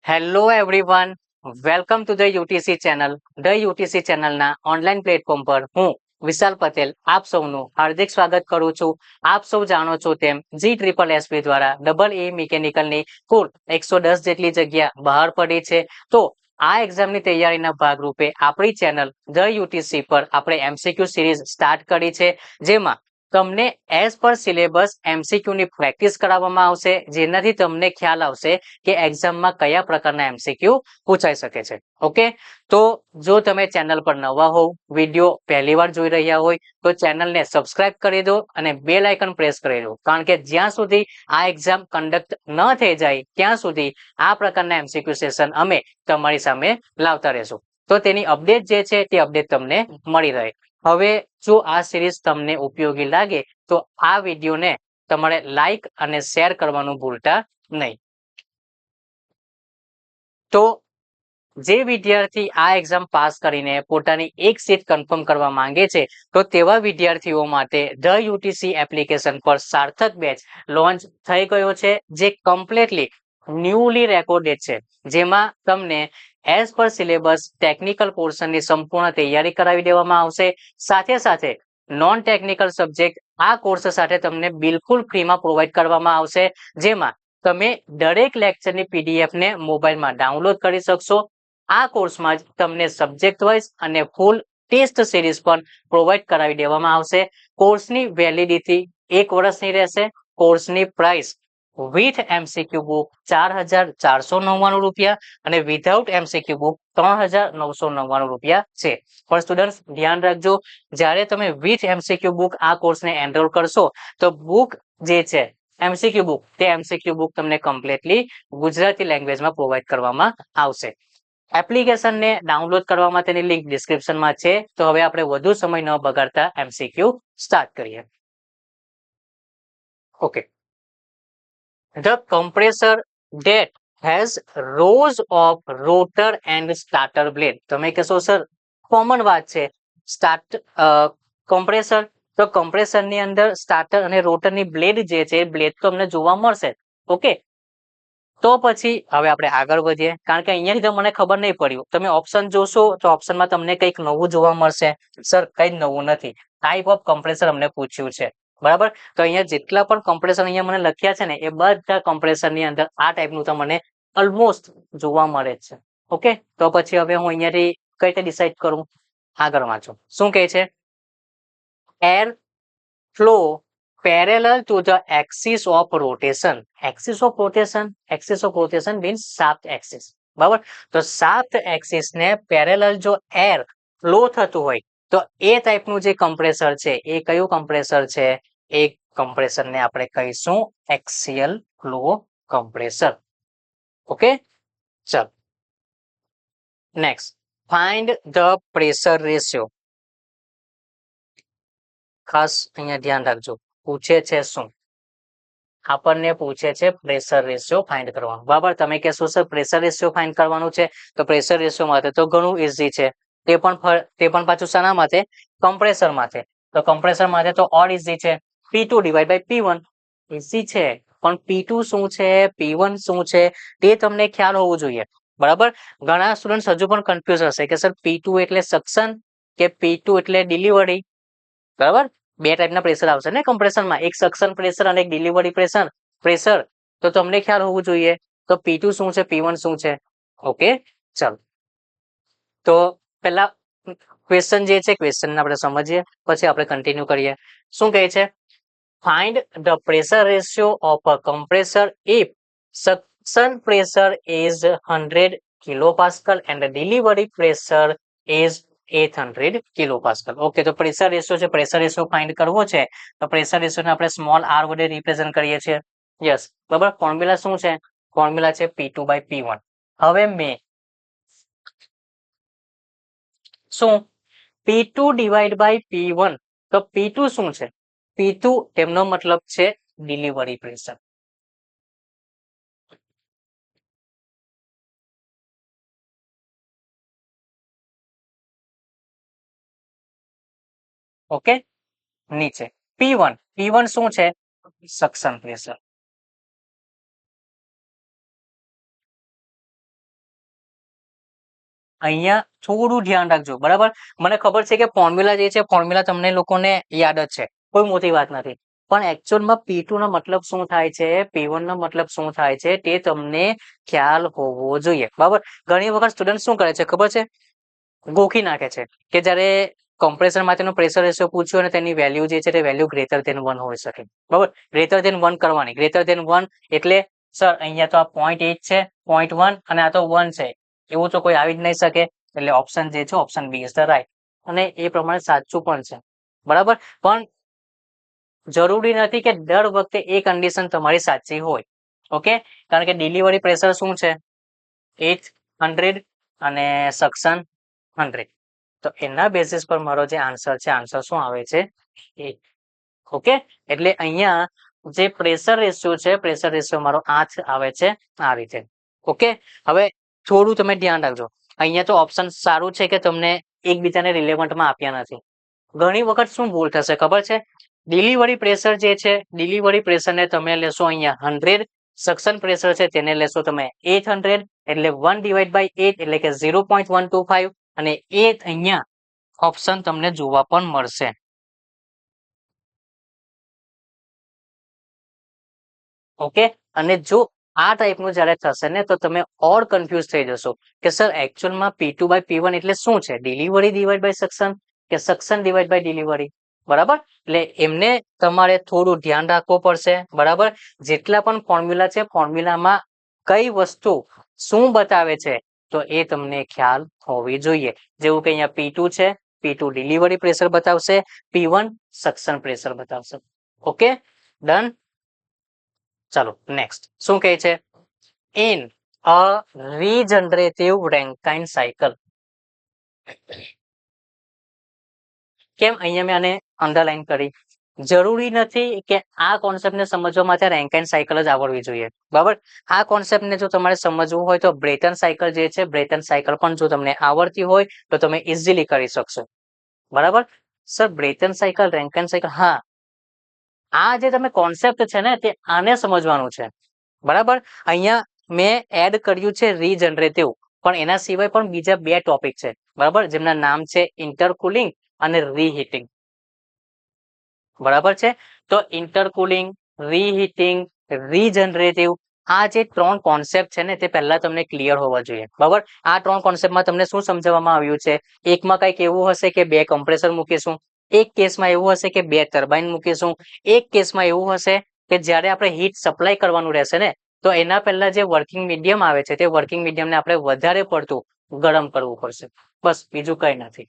Hello everyone, welcome to the UTC channel. The UTC ચેનલના online platform પર હું વિશાલ પટેલ આપ સૌનું હાર્દિક સ્વાગત કરું છું. આપ સૌ જાણો છો તેમ G SSS દ્વારા ડબલ એ મિકેનિકલની કુલ 110 જેટલી જગ્યા બહાર પડી છે. તો આ એક્ઝામની તૈયારીના ભાગરૂપે આપણી ચેનલ ધ યુટીસી પર આપણે એમસીક્યુ સિરીઝ સ્ટાર્ટ કરી છે, જેમાં તમને એઝ પર સિલેબસ એમસીક્યુની પ્રેક્ટિસ કરાવવામાં આવશે, જેનાથી તમને ખ્યાલ આવશે કે એક્ઝામમાં કયા પ્રકારના એમસીક્યુ પૂછાઈ શકે છે. ઓકે, તો જો તમે ચેનલ પર નવા હોવ, વિડીયો પહેલી વાર જોઈ રહ્યા હોય તો ચેનલને સબસ્ક્રાઇબ કરી દો અને બેલ આઇકન પ્રેસ કરી દો, કારણ કે જ્યાં સુધી આ એક્ઝામ કન્ડક્ટ ન થઈ જાય ત્યાં સુધી આ પ્રકારના એમસીક્યુ સેશન અમે તમારી સામે લાવતા રહેશું. તો તેની અપડેટ જે છે તે અપડેટ તમને મળી રહે. હવે જો આ સિરીઝ તમને ઉપયોગી લાગે તો આ વિડીયોને તમારે લાઈક અને શેર કરવાનું ભૂલતા નહીં. તો જે વિદ્યાર્થી આ એક્ઝામ પાસ કરીને પોતાની એક સીટ કન્ફર્મ કરવા માંગે છે, તો તેવા વિદ્યાર્થીઓ માટે ધ યુટીસી એપ્લિકેશન પર સાર્થક બેચ લોન્ચ થઈ ગયો છે, જે કમ્પ્લીટલી ન્યૂલી રેકોર્ડેડ છે, જેમાં તમને એઝ પર સિલેબસ ટેકનિકલ પોર્શનની સંપૂર્ણ તૈયારી કરાવી દેવામાં આવશે. સાથે સાથે નોન ટેકનિકલ સબ્જેક્ટ આ કોર્સ સાથે તમને બિલકુલ ફ્રીમાં પ્રોવાઈડ કરવામાં આવશે, જેમાં તમે દરેક લેક્ચરની પીડીએફ ને મોબાઈલમાં ડાઉનલોડ કરી શકશો. આ કોર્સમાં જ તમને સબ્જેક્ટ વાઇઝ અને ફૂલ ટેસ્ટ સિરીઝ પણ પ્રોવાઈડ કરાવી દેવામાં આવશે. કોર્સની વેલિડિટી 1 વર્ષની રહેશે. કોર્સની પ્રાઇસ વિથ એમસીક્યુ બુક 4,499 રૂપિયા અને વિધાઉટ એમસીક્યુ બુક 3,999 રૂપિયા છે. પણ સ્ટુડન્ટ્સ ધ્યાન રાખજો, જ્યારે તમે વિથ એમસીક્યુ બુક આ કોર્સને એનરોલ કરશો તો બુક જે છે એમસીક્યુ બુક, તે એમસીક્યુ બુક તમને કમ્પ્લીટલી ગુજરાતી લેંગ્વેજમાં પ્રોવાઈડ કરવામાં આવશે. એપ્લિકેશનને ડાઉનલોડ કરવા માટેની લિંક ડિસ્ક્રિપ્શનમાં છે. તો હવે આપણે વધુ સમય ન બગાડતા એમસીક્યુ સ્ટાર્ટ કરીએ. Okay, the compressor that has rows of rotor and starter blade. તમે કહેશો સર કોમન વાત છે, સ્ટાર્ટ કમ્પ્રેસર, તો કમ્પ્રેસરની અંદર સ્ટાર્ટર અને રોટરની બ્લેડ જે છે બ્લેડ તો અમને જોવા મળશે. ઓકે, તો પછી હવે આપણે આગળ વધીએ, કારણ કે અહીંયાથી તો મને ખબર નહીં પડ્યું. તમે ઓપ્શન જોશો તો ઓપ્શનમાં તમને કંઈક નવું જોવા મળશે. સર કંઈ નવું નથી, ટાઈપ ઓફ કમ્પ્રેસર અમને પૂછ્યું છે, બરાબર. તો અહીંયા જેટલા પણ કમ્પ્રેસર અહીંયા મને લખ્યા છે ને, એ બધા કમ્પ્રેસરની અંદર આ ટાઈપનું તમને ઓલમોસ્ટ જોવા મળે છે. ઓકે, તો પછી હવે હું અહીંયાથી કઈ રીતે ડિસાઈડ કરું? આગળ વાંચો શું કહે છે. Air flow parallel to the axis of rotation. Axis of rotation, axis of rotation means shaft axis, બરાબર. તો shaft axis ને પેરેલલ જો એર ફ્લો થતું હોય તો એ ટાઈપનું જે કમ્પ્રેસર છે એ કયું કમ્પ્રેસર છે? એ કમ્પ્રેસરને આપણે કહીશું એક્સિયલ ફ્લો કમ્પ્રેસર. ઓકે, ચલ next, find the pressure ratio. ખાસ અહીંયા ધ્યાન રાખજો, પૂછે છે શું? આપણને પૂછે છે પ્રેશર રેશિયો ફાઇન્ડ કરવાનું, બરાબર. તમે કહેશો સર પ્રેશર રેશિયો ફાઇન્ડ કરવાનું છે, તો પ્રેશર રેશિયો માટે તો ઘણું ઇઝી છે. તે પણ પાછું શાના માટે? કમ્પ્રેસર માટે. તો કમ્પ્રેસર માટે તો ઓર ઇઝી છે, P2 divide by P1. Easy છે, પણ P2 શું છે, P1 શું છે, તે તમને ખ્યાલ હોવું જોઈએ, બરાબર. ઘણા સ્ટુડન્ટ હજુ પણ કન્ફ્યુઝ હશે કે સર P2 એટલે સક્શન કે P2 એટલે ડિલિવરી, બરાબર. બે ટાઈપના પ્રેશર આવશે ને કમ્પ્રેશનમાં, એક સક્શન પ્રેશર અને એક ડિલિવરી પ્રેશર. તો તમને ખ્યાલ હોવું જોઈએ તો P2 શું છે, P1 શું છે. ઓકે, ચાલો તો પહેલા ક્વેશ્ચન જે છે ક્વેશ્ચન આપણે સમજીએ, પછી આપણે કન્ટિન્યુ કરીએ. શું કહે છે? Find the pressure ratio of a compressor if suction pressure is 100 kilopascal and the delivery pressure is 800 kilopascal. Okay, તો પ્રેશર રેશિયો છે, પ્રેશર રેશિયો ફાઇન્ડ કરવો છે તો પ્રેશર રેશિયોને આપણે સ્મોલ r વડે રિપ્રેઝન્ટ કરીએ છીએ. યસ, બરાબર. ફોર્મ્યુલા શું છે? ફોર્મ્યુલા છે P2 બાય P1. હવે મેં શું P2 ડિવાઇડ બાય P1, તો P2 શું છે? P2 તેમનો મતલબ છે ડિલિવરી પ્રેશર. ઓકે, નીચે P1 શું છે? Suction pressure. અહીંયા થોડું ધ્યાન રાખજો, બરાબર. મને ખબર છે કે ફોર્મ્યુલા જે છે ફોર્મ્યુલા તમને લોકોને યાદ જ છે, કોઈ મોટી વાત નથી. પણ એકચ્યુઅલમાં P2 નો મતલબ શું થાય છે, P1 નો મતલબ શું થાય છે તે તમને ખ્યાલ હોવો જોઈએ, બરાબર. ઘણી વખત સ્ટુડન્ટ શું કરે છે ખબર છે, ગોખી નાખે છે કે જ્યારે કમ્પ્રેસર માટેનો પ્રેશર રેશિયો પૂછ્યો અને તેની વેલ્યુ જે છે તે વેલ્યુ ગ્રેટર ધેન 1 હોઈ શકે, બરાબર. ગ્રેટર ધેન 1 કરવાની, ગ્રેટર ધેન 1 એટલે સર અહીંયા તો આ 0.8 છે, 0.1 અને આ તો 1 છે, એવું તો કોઈ આવી જ નહીં શકે. એટલે ઓપ્શન જે છે option B is the right, અને એ પ્રમાણે સાચું પણ છે, બરાબર. પણ જરૂરી નથી કે દર વખતે એ કન્ડિશન તમારી સાચી હોય, ઓકે. કારણ કે ડિલિવરી પ્રેશર શું છે, 800 અને સક્શન 100, તો એના બેસિસ પર મારો જે આન્સર છે, આન્સર શું આવે છે, 8, ઓકે. એટલે અહીંયા જે પ્રેશર રેશિયો છે, પ્રેશર રેશિયો મારો 8 આવે છે આ રીતે, ઓકે. હવે થોડું તમે ધ્યાન રાખજો, અહીંયા તો ઓપ્શન સારું છે કે તમને એકબીજાને રિલેવન્ટમાં આપ્યા નથી. ઘણી વખત શું ભૂલ થશે ખબર છે, ડિલિવરી પ્રેશર જે છે, ડિલિવરી પ્રેશરને તમે લેશો અહીંયા 100, સક્શન પ્રેશર છે તેને લેશો તમે 800, એટલે 1/8 એટલે કે 0.125, અને એ અહીંયા ઓપ્શન તમને જોવા પણ મળશે, ઓકે. અને જો આ ટાઈપનું જ્યારે થશે ને તો તમે ઓર કન્ફ્યુઝ થઈ જશો કે સર એકચ્યુઅલમાં P2/P1 એટલે શું છે, ડિલિવરી ડિવાઈડ બાય સક્શન કે સક્શન ડિવાઈડ બાય ડિલિવરી, બરાબર. એટલે એમને તમારે થોડું ધ્યાન રાખવું પડશે, બરાબર. જેટલા પણ ફોર્મ્યુલા છે ફોર્મ્યુલામાં કઈ વસ્તુ શું બતાવે છે તો એ તમને ખ્યાલ હોવી જોઈએ. જેવું કે અહીંયા P2 છે, P2 ડિલિવરી પ્રેશર બતાવશે, P1 સક્શન પ્રેશર બતાવશે, ઓકે. ડન. ચાલો નેક્સ્ટ શું કહે છે, in a regenerative Rankine cycle. કેમ અહીંયા મેં આને અંડરલાઈન કરી, જરૂરી નથી કે આ કોન્સેપ્ટને સમજવા માટે રેન્કાઇન સાયકલ જ આવડવી જોઈએ, બરાબર. આ કોન્સેપ્ટને જો તમારે સમજવું હોય તો બ્રેટન સાયકલ જે છે, બ્રેટન સાયકલ પણ જો તમને આવડતી હોય તો તમે ઇઝીલી કરી શકશો, બરાબર. Sir Bretton cycle, Rankine cycle, હા, આ જે તમે કોન્સેપ્ટ છે ને તે આને સમજવાનું છે, બરાબર. અહીંયા મેં એડ કર્યું છે રીજનરેટિવ, પણ એના સિવાય પણ બીજા બે ટોપિક છે, બરાબર, જેમના નામ છે ઇન્ટરકુલિંગ અને રીહીટિંગ, બરાબર છે. તો ઇન્ટરકુલિંગ, રીહીટિંગ, રીજનરેટિવ, આ જે ત્રણ કોન્સેપ્ટ છે ને તે પહેલા તમને ક્લિયર હોવા જોઈએ, બરાબર. આ ત્રણ કોન્સેપ્ટમાં તમને શું સમજાવવામાં આવ્યું છે, એકમાં કંઈક એવું હશે કે બે કમ્પ્રેસર મૂકીશું, એક કેસમાં એવું હશે કે બે ટર્બાઇન મૂકીશું, એક કેસમાં એવું હશે કે જ્યારે આપણે હીટ સપ્લાય કરવાનું રહેશે ને તો એના પહેલા જે વર્કિંગ મીડિયમ આવે છે તે વર્કિંગ મીડિયમને આપણે વધારે પડતું ગરમ કરવું પડશે, બસ બીજું કંઈ નથી,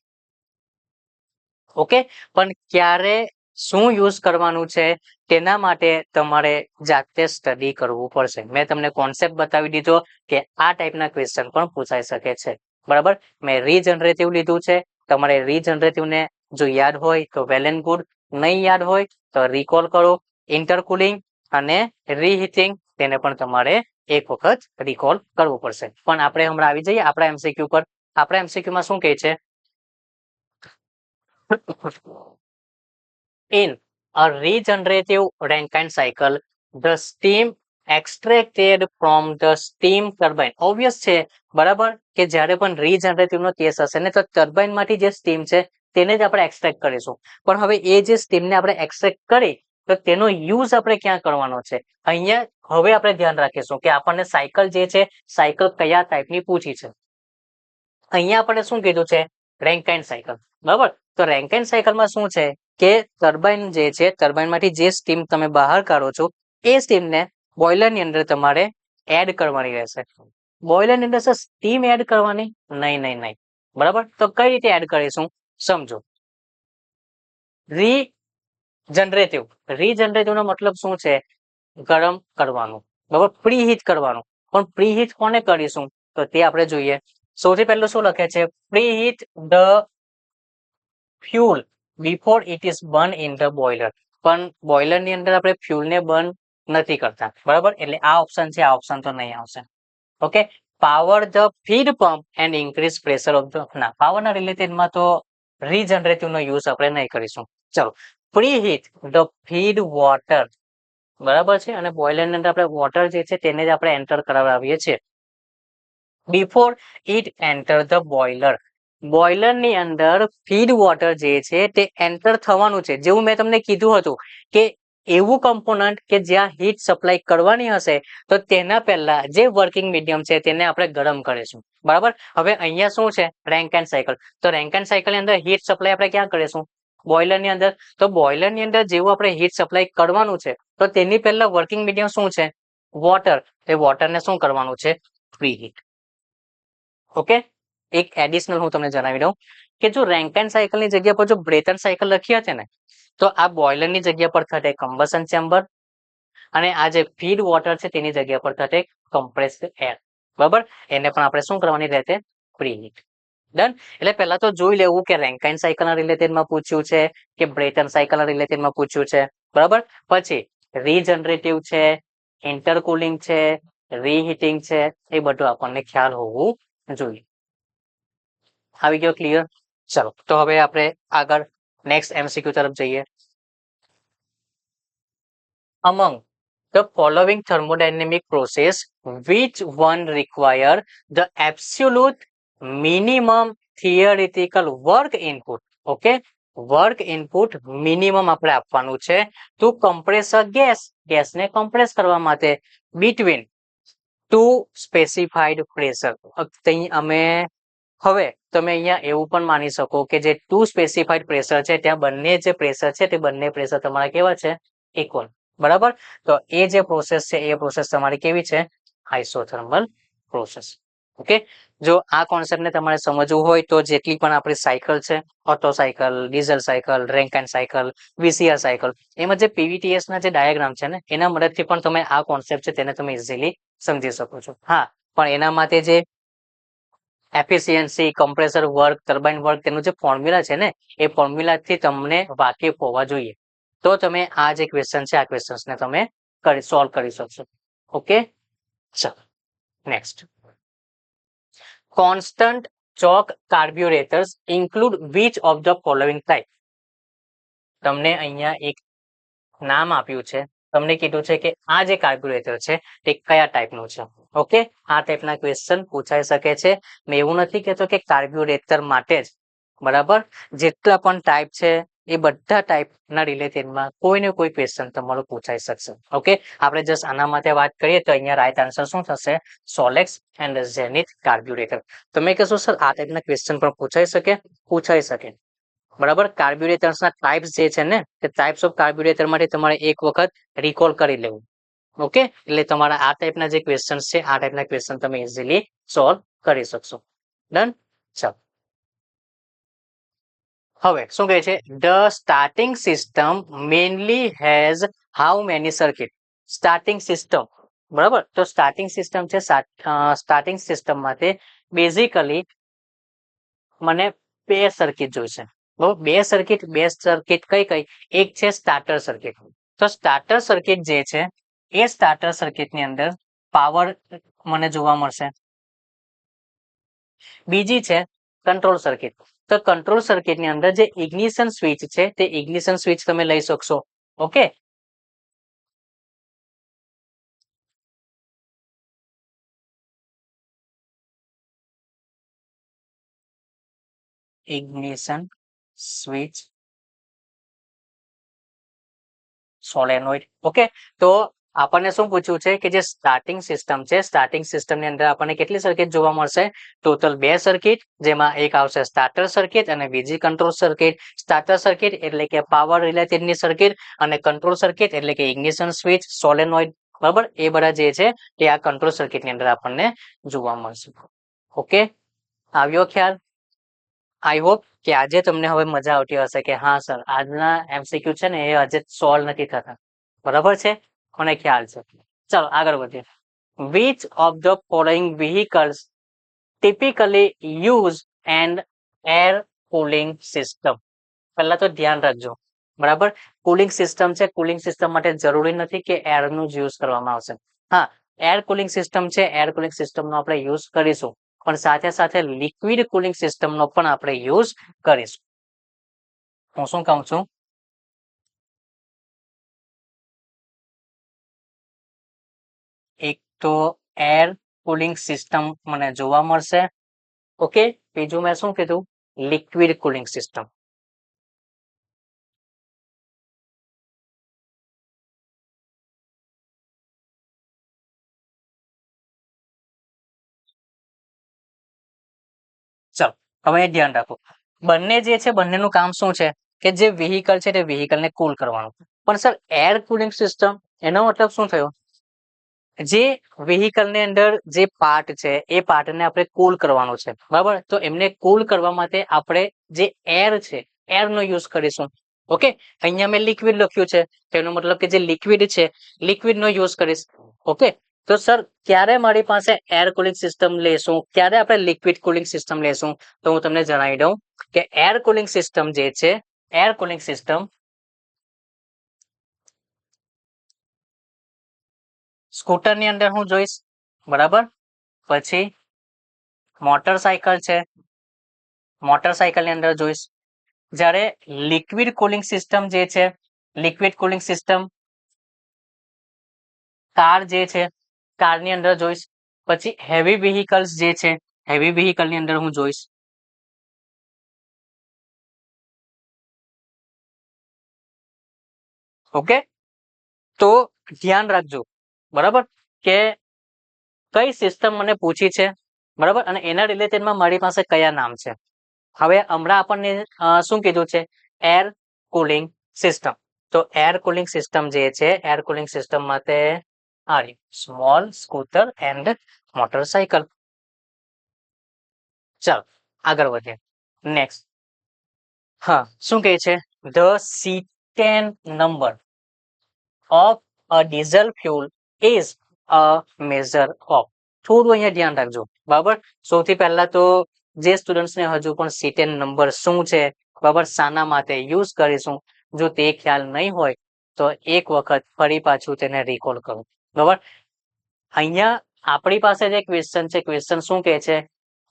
ઓકે. પણ ક્યારે શું યુઝ કરવાનું છે તેના માટે તમારે જાતે સ્ટડી કરવું પડશે. મેં તમને કોન્સેપ્ટ બતાવી દીધો કે આ ટાઈપના ક્વેશ્ચન પણ પૂછાઈ શકે છે, બરાબર. મેં રીજનરેટિવ લીધું છે, તમારે રીજનરેટિવને જો યાદ હોય તો વેલ એન્ડ ગુડ, નહીં યાદ હોય તો રિકોલ કરો. ઇન્ટરકુલિંગ અને રીહીટિંગ તેને પણ તમારે એક વખત રિકોલ કરવું પડશે. પણ આપણે હમણાં આવી જઈએ આપણા MCQ પર. આપણા MCQ માં શું કહે છે, in a regenerative Rankine cycle, the steam extracted from the steam turbine, obvious છે, બરાબર, કે જ્યારે પણ રીજનરેટિવ નો કેસ હશે ને તો ટર્બાઇન માંથી જે સ્ટીમ છે તેને જ આપણે એક્સટ્રેક્ટ કરીશું. પણ હવે એ જે સ્ટીમને આપણે એક્સટ્રેક્ટ કરી તો તેનો યુઝ આપણે ક્યાં કરવાનો છે, અહીંયા હવે આપણે ધ્યાન રાખીશું કે આપણને સાયકલ જે છે, સાયકલ કયા ટાઈપની પૂછી છે. અહીંયા આપણે શું કીધું છે, રેન્કાઇન સાયકલ, બરાબર. તો રેન્કાઇન સાયકલમાં શું છે કે ટર્બાઇન જે છે, ટર્બાઇનમાંથી જે સ્ટીમ તમે બહાર કાઢો છો એ સ્ટીમને બોઇલરની અંદર તમારે એડ કરવાની રહેશે. બોઇલરની અંદર સ્ટીમ એડ કરવાની નહીં, નહીં, નહીં, બરાબર. તો કઈ રીતે એડ કરીશું સમજો. રીજનરેટિવ, રીજનરેટિવ નો મતલબ શું છે, ગરમ કરવાનું, બરાબર, પ્રીહીટ કરવાનું. પણ પ્રીહીટ કોને કરીશું તો તે આપણે જોઈએ. સૌથી પહેલું શું લખે છે, preheat the fuel before it is burn in the boiler. પણ બોઇલરની અંદર આપણે ફ્યુલને બર્ન નથી કરતા, બરાબર. એટલે આ ઓપ્શન છે, આ ઓપ્શન તો નહીં આવશે, okay. Power the feed pump and increase pressure of the, ના, પાવરના રિલેટેડમાં તો રીજનરેટિવ નો યુઝ આપણે નહીં કરીશું. ચલો, પ્રીહીટ ધ ફીડ વોટર, બરાબર છે. અને બોઇલરની અંદર આપણે વોટર જે છે તેને જ આપણે એન્ટર કરાવીએ છીએ. Before it enter the boiler. બોઇલરની અંદર ફીડ વોટર જે છે તે એન્ટર થવાનું છે. જેવું મેં તમને કીધું હતું કે એવું કમ્પોનન્ટ કે જ્યાં હીટ સપ્લાય કરવાની હશે તો તેના પહેલા જે વર્કિંગ મીડિયમ છે તેને આપણે ગરમ કરીશું. બરાબર. હવે અહીંયા શું છે? Rankine cycle. તો રેન્કાઇન સાયકલની અંદર હીટ સપ્લાય આપણે ક્યાં કરીશું? બોઇલરની અંદર. તો બોઇલરની અંદર જેવું આપણે હીટ સપ્લાય કરવાનું છે તો તેની પહેલા વર્કિંગ મીડિયમ શું છે? વોટર. એ વોટરને શું કરવાનું છે? પ્રીહીટ. ઓકે. એક એડિશનલ હું તમને જણાવી દઉં કે જો રેન્કાઇન સાયકલની જગ્યા પર જો બ્રેટન સાયકલ લખી હતી ને તો આ બોઇલરની જગ્યા પર થશે કમ્બશન ચેમ્બર અને આ જે ફીડ વોટર છે તેની જગ્યા પર થશે કમ્પ્રેસ્ડ એર. બરાબર. એને પણ આપણે શું કરવાની રહેશે? પ્રીહીટ. ડન. એટલે પહેલા તો જોઈ લેવું કે રેન્કાઇન સાયકલના રિલેટેડમાં પૂછ્યું છે કે બ્રેટન સાયકલના રિલેટેડમાં પૂછ્યું છે. બરાબર. પછી રીજનરેટિવ છે, ઇન્ટરકુલિંગ છે, રીહીટિંગ છે, એ બધું આપણને ખ્યાલ હોવું જોઈએ. આવી ગયો? ક્લિયર? ચલો તો હવે આપણે આગળ નેક્સ્ટ MCQ તરફ જઈએ. Among the following thermodynamic process, which one require the absolute minimum theoretical work input? Okay, work input minimum આપણે આપવાનું છે ટુ કમ્પ્રેસર ગેસને કમ્પ્રેસ કરવા માટે બિટવીન ટુ સ્પેસિફાઈડ પ્રેશર. અમે હવે તમે અહીંયા એવું પણ માની શકો કે જે ટુ સ્પેસિફાઈડ પ્રેશર છે ત્યાં બંને જે પ્રેશર છે તે બંને પ્રેશર તમારા કેવા છે? ઇક્વલ. બરાબર. તો એ જે પ્રોસેસ છે એ પ્રોસેસ તમારી કેવી છે? Isothermal process. ઓકે. જો આ કોન્સેપ્ટને તમારે સમજવું હોય તો જેટલી પણ આપણી સાયકલ છે, auto cycle, diesel cycle, Rankine cycle, VCR cycle, એમાં જે PVTS ના જે ડાયાગ્રામ છે ને એના મદદથી પણ તમે આ કોન્સેપ્ટ છે તેને તમે ઇઝીલી સમજી શકો છો. હા, પણ એના માટે જે efficiency, compressor work, turbine work, તેનું જે ફોર્મ્યુલા છે ને એ ફોર્મ્યુલાથી તમને વાકેફ હોવા જોઈએ. તો તમે આ જે ક્વેશ્ચન છે આ ક્વેશ્ચન્સને તમે સોલ્વ કરી શકશો. ઓકે. ચલો next. Constant choke carburettors include which of the following type? તમને અહીંયા એક નામ આપ્યું છે. તમને કીધું છે કે આ જે કાર્બ્યુરેટર છે તે કયા ટાઈપનું છે. ઓકે. આ ટાઈપના ક્વેશ્ચન પૂછાઈ શકે છે. મેં એવું નથી કહેતો કે કાર્બ્યુરેટર માટે જ. બરાબર. જેટલા પણ ટાઈપ છે એ બધા ટાઈપના રિલેટેડમાં કોઈ ને કોઈ ક્વેશ્ચન તમારું પૂછાઈ શકશે. ઓકે. આપણે જસ્ટ આના માટે વાત કરીએ તો અહીંયા રાઈટ આન્સર શું થશે? સોલેક્સ એન્ડ ઝેનિથ કાર્બ્યુરેટર. તમે કહેશો સર આ ટાઈપના ક્વેશ્ચન પણ પૂછાઈ શકે? પૂછાઈ શકે. બરાબર. કાર્બ્યુરેટર્સના ટાઈપ્સ જે છે ને તે ટાઈપ્સ ઓફ કાર્બ્યુરેટર માટે તમારે એક વખત રિકોલ કરી લેવું. ઓકે. એટલે તમારા આ ટાઈપના જે ક્વેશ્ચન છે આ ટાઈપના ક્વેશ્ચન તમે ઇઝીલી સોલ્વ કરી શકશો. ડન. ચાલો હવે શું કહે છે? The starting system mainly has how many circuit? Starting system. બરાબર. તો સ્ટાર્ટિંગ સિસ્ટમ છે સ્ટાર્ટિંગ સિસ્ટમ માટે બેઝિકલી મને બે સર્કિટ જોઈશે. બે સર્કિટ કઈ કઈ? એક છે સ્ટાર્ટર સર્કિટ. તો સ્ટાર્ટર સર્કિટ જે છે એ સ્ટાર્ટર સર્કિટની અંદર પાવર મને જોવા મળશે. બીજી છે કંટ્રોલ સર્કિટ. તો કંટ્રોલ સર્કિટની અંદર જે ઇગ્નિશન સ્વિચ છે તે ઇગ્નિશન સ્વિચ તમે લઈ શકશો. Okay. Ignition switch solenoid. Okay. તો આપણને શું પૂછ્યું છે કે જે સ્ટાર્ટિંગ સિસ્ટમ છે સ્ટાર્ટિંગ સિસ્ટમની અંદર આપણને કેટલી સર્કિટ જોવા મળશે? ટોટલ બે સર્કિટ, જેમાં એક આવશે સ્ટાર્ટર સર્કિટ અને બીજી કંટ્રોલ સર્કિટ. સ્ટાર્ટર સર્કિટ એટલે કે પાવર રિલેટેડની સર્કિટ અને કંટ્રોલ સર્કિટ એટલે કે ઇગ્નિશન સ્વિચ, સોલેનોઇડ. બરાબર. એ બધા જે છે તે આ કંટ્રોલ સર્કિટની અંદર આપણને જોવા મળશે. ઓકે. આવ્યો ખ્યાલ? આઈ હોપ કે આજે તમને હવે મજા આવતી હશે કે હા સર આજના MCQ છે ને એ આજે સોલ્વ નથી થતા. બરાબર છે? મને ખ્યાલ છે. ચાલો આગળ વધીએ. Which of the following vehicles typically use and air cooling system? પહેલા તો ધ્યાન રાખજો. બરાબર. કુલિંગ સિસ્ટમ છે. કુલિંગ સિસ્ટમ માટે જરૂરી નથી કે એરનું જ યુઝ કરવામાં આવશે. હા, એર કુલિંગ સિસ્ટમ છે. એર કુલિંગ સિસ્ટમનો આપણે યુઝ કરીશું, પણ સાથે સાથે લિક્વિડ કુલિંગ સિસ્ટમનો પણ આપણે યુઝ કરીશું. હું શું કહું છું? એક તો એર કુલિંગ સિસ્ટમ મને જોવા મળશે. ઓકે, બીજું મેં શું કીધું? Liquid cooling system. ચાલો હવે ધ્યાન રાખો, બંને જે છે બંનેનું કામ શું છે કે જે વ્હીકલ છે તે વ્હીકલને કુલ કરવાનું. પણ સર એર કુલિંગ સિસ્ટમ એનો મતલબ શું થયો? જે વ્હીકલની અંદર જે પાર્ટ છે એ પાર્ટને આપણે કુલ કરવાનો છે, બરાબર? તો એમને કુલ કરવા માટે આપણે જે એર છે એરનો યુઝ કરીશું. ઓકે, અહીંયા મેં લિક્વિડ લખ્યું છે, તેનો મતલબ કે જે લિક્વિડ છે લિક્વિડનો યુઝ કરીશ. ઓકે, તો સર ક્યારે મારી પાસે એર કુલિંગ સિસ્ટમ લેશું, ક્યારે આપણે લિક્વિડ કુલિંગ સિસ્ટમ લેશું? તો હું તમને જણાવી દઉં કે એર કુલિંગ સિસ્ટમ જે છે, એર કુલિંગ સિસ્ટમ સ્કૂટરની અંદર હું જોઈશ, બરાબર? પછી મોટરસાયકલ છે, મોટરસાયકલની અંદર જોઈશ. જ્યારે લિક્વિડ કુલિંગ સિસ્ટમ જે છે, લિક્વિડ કુલિંગ સિસ્ટમ કાર જે છે, કારની અંદર જોઈશ. પછી હેવી વ્હીકલ્સ જે છે, હેવી વ્હીકલની અંદર હું જોઈશ. ઓકે, તો ધ્યાન રાખજો, બરાબર, કે કઈ સિસ્ટમ મને પૂછી છે, બરાબર, અને એના રિલેટેડમાં મારી પાસે કયા નામ છે. હવે હમણાં આપણને શું કીધું છે? Air cooling system. તો એર કુલિંગ સિસ્ટમ જે છે, એર કુલિંગ સિસ્ટમ માટે આ સ્મોલ સ્કૂટર એન્ડ મોટરસાયકલ. ચાલો આગળ વધીએ. નેક્સ્ટ, હા, શું કહે છે? The C10 number of a diesel fuel is a measure of. થોડું અહીંયા ધ્યાન રાખજો, બરાબર. સૌથી પહેલા તો જે સ્ટુડન્ટ્સને હજુ પણ C10 નંબર શું છે, બરાબર, શાના માટે યુઝ કરીશું, જો તે ખ્યાલ નહીં હોય તો એક વખત ફરી પાછું તેને રિકોલ કરો, બરાબર. અહીંયા આપણી પાસે જે ક્વેશ્ચન છે, ક્વેશ્ચન શું કહે છે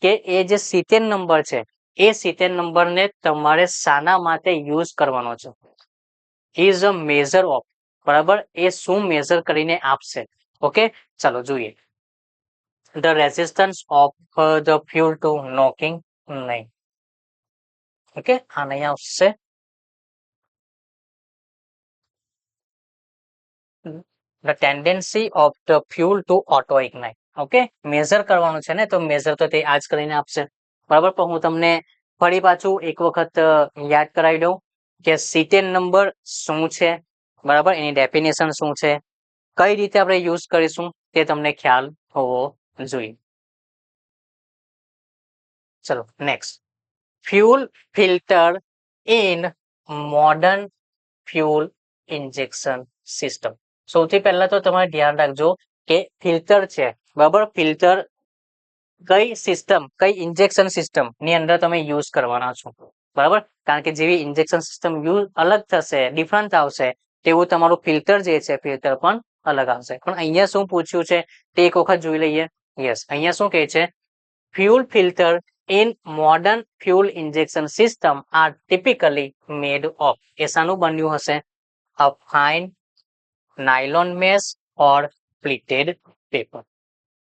કે એ જે C10 નંબર છે એ C10 નંબરને તમારે શાના માટે યુઝ કરવાનો છે? ઇઝ અ મેઝર ઓફ, બરાબર, એ શું મેઝર કરીને આપશે? ઓકે, ચાલો જોઈએ. The resistance of the fuel to knocking, નહીં. ઓકે, આ નહીં આવશે. The tendency of the fuel to auto ignite. Okay, measure કરવાનું છે ને, તો મેઝર તો તે આજ કરીને આપશે, બરાબર. પણ હું તમને ફરી પાછું એક વખત યાદ કરાવી દઉં કે C10 નંબર શું છે, બરાબર, એની ડેફિનેશન શું છે, કઈ રીતે આપણે યુઝ કરીશું તે તમને ખ્યાલ હોવો જોઈએ. ચલો next, fuel filter in modern fuel injection system. સૌથી પહેલા તો તમારે ધ્યાન રાખજો કે ફિલ્ટર છે, બરાબર, ફિલ્ટર કઈ સિસ્ટમ, કઈ ઇન્જેક્શન સિસ્ટમ ની અંદર તમે યુઝ કરવાના છો, બરાબર. કારણ કે જેવી ઇન્જેક્શન સિસ્ટમ યુઝ અલગ થશે, ડિફરન્ટ આવશે, તેવું તમારું ફિલ્ટર જે છે ફિલ્ટર પણ અલગ આવશે. પણ અહીંયા શું પૂછ્યું છે તે એક વખત જોઈ લઈએ. યસ, અહીંયા શું કહે છે? Fuel filter in modern fuel injection system are typically made of. એ શાનું બન્યું હશે? A fine nylon mesh or pleated paper.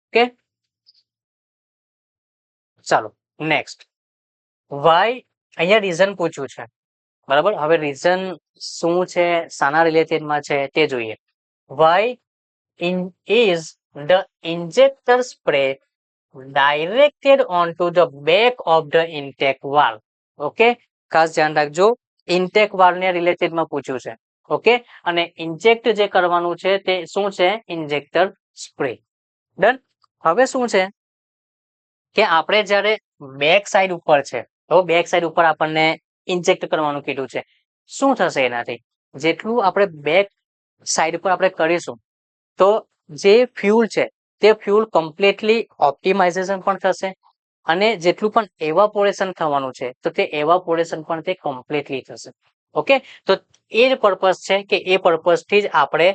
Okay, ચાલો નેક્સ્ટ, વાય. અહીંયા રીઝન પૂછ્યું છે, બરાબર. હવે રીઝન શું છે, શાના રિલેટેડમાં છે તે જોઈએ. Why is the injector spray directed onto the back of the intake valve. Okay, ખાસ ધ્યાન રાખજો, ઇન્ટેક વાલ્વ ને રિલેટેડમાં પૂછ્યું છે. ઓકે, અને ઇન્જેક્ટ જે કરવાનું છે તે શું છે? Injector spray. ડન. હવે શું છે કે આપણે જ્યારે બેક સાઈડ ઉપર છે, તો બેક સાઈડ ઉપર આપણને ઇન્જેક્ટ કરવાનું કીધું છે. શું થશે એનાથી? જેટલું આપણે બેક સાઈડ પર આપણે કરીશું તો જે ફ્યુલ છે તે ફ્યુલ કમ્પ્લીટલી ઓપ્ટિમાઇઝેશન પણ થશે, અને જેટલું પણ એવાપોરેશન થવાનું છે તો તે એવાપોરેશન પણ તે કમ્પ્લીટલી થશે. ઓકે, તો એ જ પર્પઝ છે કે એ પર્પઝથી જ આપણે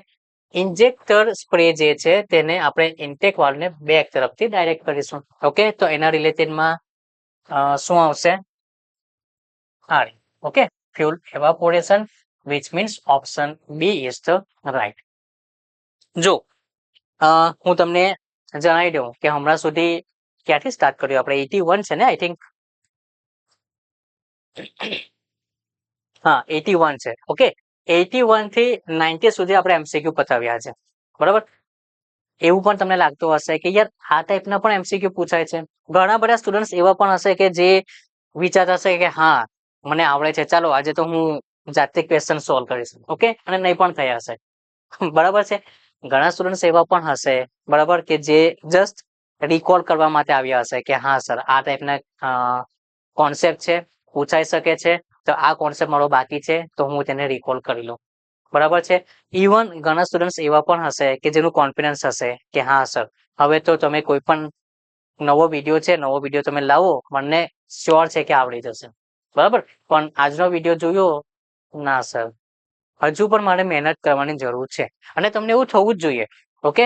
ઇન્જેક્ટર સ્પ્રે જે છે તેને આપણે ઇન્ટેક વાલ્વને બેક તરફથી ડાયરેક્ટ કરીશું. ઓકે, તો એના રિલેટેડમાં શું આવશે? Okay, fuel evaporation, which means option B is the right. જો હું તમને જણાવી દઉં કે હમણાં સુધી ક્યાંથી સ્ટાર્ટ કર્યું આપણે 81 છે ને આઈ થિંક હા 81 છે ઓકે 81 થી 90 સુધી આપણે એમસીક્યુ પતાવ્યા છે બરાબર એવું પણ તમને લાગતું હશે કે યાર આ ટાઈપના પણ એમસીક્યુ પૂછાય છે ઘણા બધા સ્ટુડન્ટ્સ એવા પણ હશે કે જે વિચારતા હશે કે હા મને આવડે છે ચાલો આજે તો હું જાતે ક્વેશ્ચન સોલ્વ કરીશ ઓકે અને નહીં પણ થયા હશે બરાબર છે ઘણા સ્ટુડન્ટ્સ એવા પણ હશે બરાબર કે જે જસ્ટ રિકોલ કરવા માટે આવ્યા હશે કે હા સર આ ટાઈપના કોન્સેપ્ટ છે પૂછાઈ શકે છે તો આ કોન્સેપ્ટ મારો બાકી છે તો હું તેને રિકોલ કરી લઉં બરાબર છે ઇવન ઘણા સ્ટુડન્ટ્સ એવા પણ હશે કે જેનું કોન્ફિડન્સ હશે કે હા સર હવે તો તમે કોઈ પણ નવો વિડીયો તમે લાવો મને શ્યોર છે કે આવડી જશે બરાબર પણ આજનો વિડીયો જોયો ના સર હજુ પણ મારે મહેનત કરવાની જરૂર છે અને તમને એવું થવું જ જોઈએ ઓકે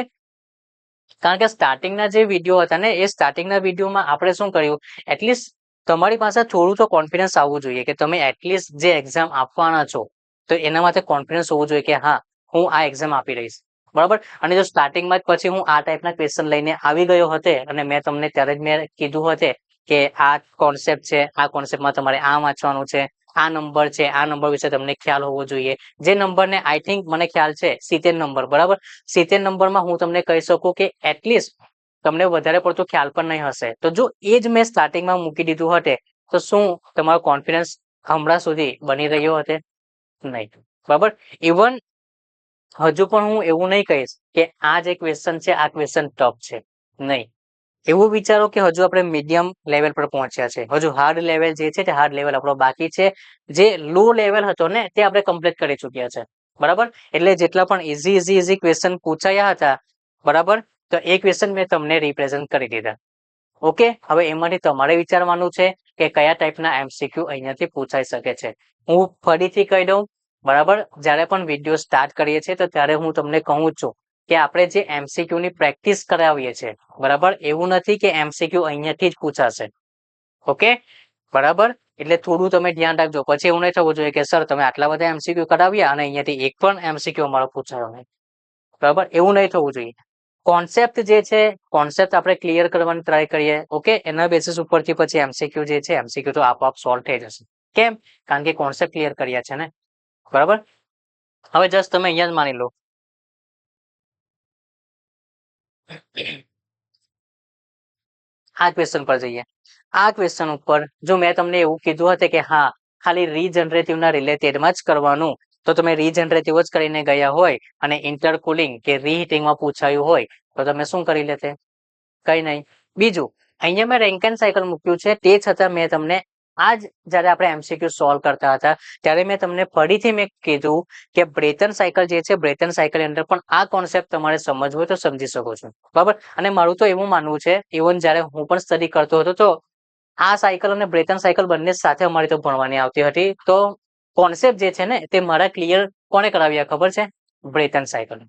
કારણ કે સ્ટાર્ટિંગના જે વિડીયો હતા ને એ સ્ટાર્ટિંગના વિડીયોમાં આપણે શું કર્યું એટલીસ્ટ તમારી પાસે થોડું તો કોન્ફિડન્સ આવવું જોઈએ કે તમે એટલીસ્ટ જે એક્ઝામ આપવાના છો તો એના માટે કોન્ફિડન્સ હોવું જોઈએ કે હા હું આ એક્ઝામ આપી રહીશ બરાબર અને જો સ્ટાર્ટિંગમાં જ પછી હું આ ટાઈપના ક્વેશ્ચન લઈને આવી ગયો હતો અને મેં તમને ત્યારે જ મેં કીધું હતું કે આ કોન્સેપ્ટ છે આ કોન્સેપ્ટમાં તમારે આ વાંચવાનું છે આ નંબર છે આ નંબર વિશે તમને ખ્યાલ હોવો જોઈએ જે નંબરને આઈ થિંક મને ખ્યાલ છે 70 નંબર બરાબર 70 નંબરમાં હું તમને કહી શકું કે એટલીસ્ટ તમને વધારે પડતો ખ્યાલ પણ નહીં હશે તો જો એ જ મેં સ્ટાર્ટિંગમાં મૂકી દીધું હતે તો શું તમારો કોન્ફિડન્સ હમણાં સુધી બની રહ્યો હતે નહીં બરાબર ઇવન હજુ પણ હું એવું નહીં કહીશ કે આ જે ક્વેશ્ચન છે આ ક્વેશ્ચન ટફ છે નહીં એવું વિચારો કે હજુ આપણે મીડિયમ લેવલ પર પહોંચ્યા છે હજુ હાર્ડ લેવલ જે છે તે હાર્ડ લેવલ આપણો બાકી છે જે લો લેવલ હતો ને તે આપણે કમ્પ્લીટ કરી ચૂક્યા છે બરાબર એટલે જેટલા પણ ઇઝી ક્વેશ્ચન પૂછાયા હતા બરાબર તો એ ક્વેશ્ચન મેં તમને રિપ્રેઝન્ટ કરી દીધા ઓકે હવે એમાંથી તમારે વિચારવાનું છે કે કયા ટાઈપના એમસીક્યુ અહીંયાથી પૂછાઈ શકે છે હું ફરીથી કહી દઉં બરાબર જ્યારે પણ વિડીયો સ્ટાર્ટ કરીએ છીએ તો ત્યારે હું તમને કહું છું કે આપણે જે એમસીક્યુ ની પ્રેક્ટિસ કરાવીએ છીએ બરાબર એવું નથી કે એમસીક્યુ અહીંયાથી જ પૂછાશે ઓકે બરાબર એટલે થોડું તમે ધ્યાન રાખજો પછી એવું નહીં થવું જોઈએ કે સર તમે આટલા બધા એમસીક્યુ કરાવ્યા અને અહીંયાથી એક પણ એમસીક્યુ અમારો પૂછાયો નહીં બરાબર એવું નહીં થવું જોઈએ કોન્સેપ્ટ જે છે કોન્સેપ્ટ આપણે ક્લિયર કરવાની ટ્રાય કરીએ ઓકે એના બેસિસ ઉપરથી પછી એમસીક્યુ જે છે એમસીક્યુ તો આપોઆપ સોલ્વ થઈ જશે કેમ કારણ કે કોન્સેપ્ટ ક્લિયર કર્યા છે ને બરાબર હવે જસ્ટ તમે અહીંયા જ માની લો આ ક્વેશ્ચન પર જઈએ આ ક્વેશ્ચન ઉપર જો મેં તમને એવું કીધું હતું કે હા ખાલી રીજનરેટિવ ના રિલેટેડમાં જ કરવાનું તો તમે રીજનરેટિવ જ કરીને ગયા હોય અને ઇન્ટરકુલિંગ કે રીહીટિંગમાં પૂછાયું હોય તો તમે શું કરી લેતે કઈ નહીં બીજું અહીંયા મેં રેન્કન સાયકલ મૂક્યું છે તે છતાં મેં તમને આજ જયારે આપણે એમસીક્યુ સોલ્વ કરતા હતા ત્યારે મેં તમને ફરીથી મેં કીધું કે બ્રેટન સાયકલ જે છે બ્રેટન સાયકલની અંદર પણ આ કોન્સેપ્ટ તમારે સમજવું હોય તો સમજી શકો છો બરાબર અને મારું તો એવું માનવું છે ઇવન જયારે હું પણ સ્ટડી કરતો હતો તો આ સાયકલ અને બ્રેટન સાયકલ બંને સાથે અમારી તો ભણવાની આવતી હતી તો કોન્સેપ્ટ જે છે ને તે મારા ક્લિયર કોને કરાવ્યા ખબર છે બ્રેટન સાયકલ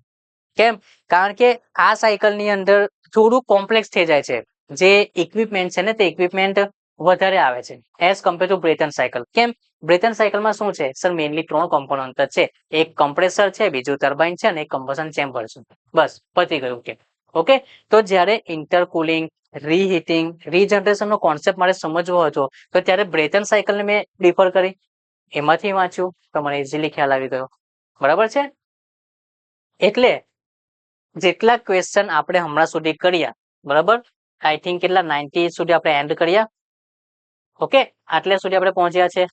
કેમ કારણ કે આ સાયકલની અંદર થોડું કોમ્પ્લેક્સ થઈ જાય છે જે ઇક્વિપમેન્ટ છે ને તે ઇક્વિપમેન્ટ વધારે આવે છે as compare to Bretton cycle કેમ બ્રેટન સાયકલમાં શું છે સર મેઇનલી 3 કોમ્પોનન્ટ છે એક કમ્પ્રેસર છે બીજું ટર્બાઇન છે અને એક કમ્બશન ચેમ્બર છે બસ પતી ગયું કે ઓકે તો જ્યારે ઇન્ટરકુલિંગ રીહીટિંગ રીજનરેશન નો કોન્સેપ્ટ મારે સમજવો હતો તો ત્યારે બ્રેટન સાયકલને મેં પ્રિફર કરી એમાંથી વાંચ્યું તો મને ઇઝીલી ખ્યાલ આવી ગયો બરાબર છે એટલે જેટલા ક્વેશ્ચન આપણે હમણાં સુધી કર્યા બરાબર આઈ થિંક કેટલા 90 સુધી આપણે એન્ડ કર્યા ઓકે આટલે સુધી આપણે પહોંચ્યા છે